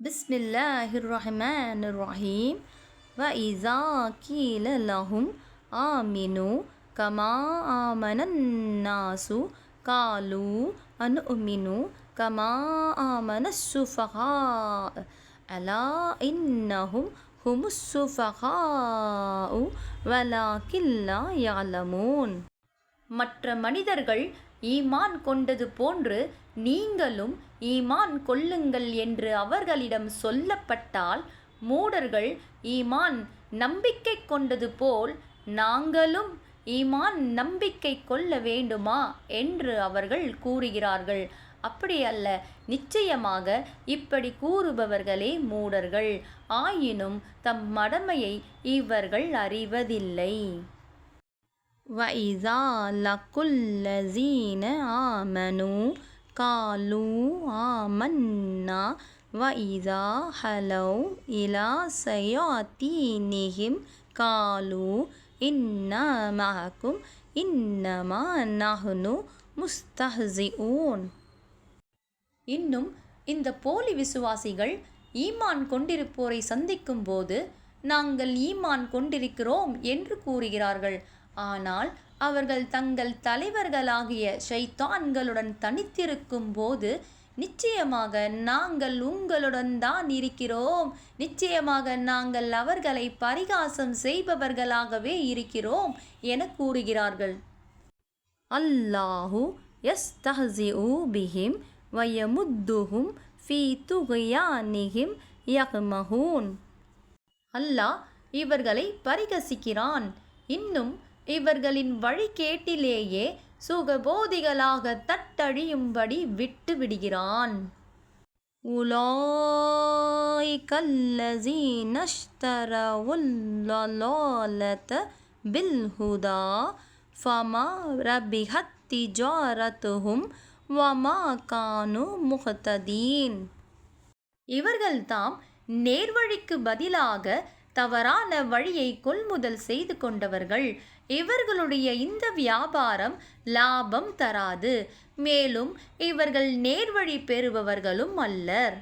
பிஸ்மில்லாஹிர்ரஹ்மானிர்ரஹீம். வஇஸா கீல லஹும் ஆமினு கமா ஆமனன்னாசு காலு அனுமினு கமா ஆமனஸ்ஸுஃபஹா அலா இன்னஹும் ஹுமுஸ்ஸுஃபஹாஉ வலாக்கின் லா யஅலமூன். மற்ற மனிதர்கள் ஈமான் கொண்டது போன்று நீங்களும் ஈமான் கொள்ளுங்கள் என்று அவர்களிடம் சொல்லப்பட்டால், மூடர்கள் ஈமான் நம்பிக்கை கொண்டது போல் நாங்களும் ஈமான் நம்பிக்கை கொள்ள வேண்டுமா என்று அவர்கள் கூறுகிறார்கள். அப்படியல்ல, நிச்சயமாக இப்படி கூறுபவர்களே மூடர்கள். ஆயினும் தம் மடமையை இவர்கள் அறிவதில்லை. وَإِذَا لَقُوا الَّذِينَ آمَنُوا قَالُوا آمَنَّا وَإِذَا خَلَوْا إِلَى شَيَاطِينِهِمْ قَالُوا إِنَّا مَعَكُمْ إِنَّمَا نَحْنُ مُسْتَهْزِئُونَ. இன்னும் இந்த போலி விசுவாசிகள் ஈமான் கொண்டிருப்போரை சந்திக்கும் போது நாங்கள் ஈமான் கொண்டிருக்கிறோம் என்று கூறுகிறார்கள். ஆனால் அவர்கள் தங்கள் தலைவர்களாகிய ஷைத்தான்களுடன் தனித்திருக்கும் போது நிச்சயமாக நாங்கள் உங்களுடன் தான் இருக்கிறோம், நிச்சயமாக நாங்கள் அவர்களை பரிகாசம் செய்பவர்களாகவே இருக்கிறோம் என கூறுகிறார்கள். அல்லாஹு யஸ்தஹ்ஸிஉ பிஹிம் வயமுத்துஹும் ஃபீ துக்யானிஹிம் யக்மஹூன். அல்லாஹ் இவர்களை பரிகசிக்கிறான், இன்னும் இவர்களின் வழிகேட்டிலேயே சுகபோதிகளாக தட்டழியும்படி விட்டு விடுகிறான். உலாயிகல்லஸீன இஷ்தரவுல் லலாலத பில் ஹுதா ஃபமா ரபிஹத் திஜாரத்துஹும் வமா கானு முஹ்ததீன். இவர்கள்தாம் நேர்வழிக்கு பதிலாக தவறான வழியை கொள்முதல் செய்து கொண்டவர்கள். இவர்களுடைய இந்த வியாபாரம் லாபம் தராது, மேலும் இவர்கள் நேர்வழி பெறுபவர்களும் அல்லர்.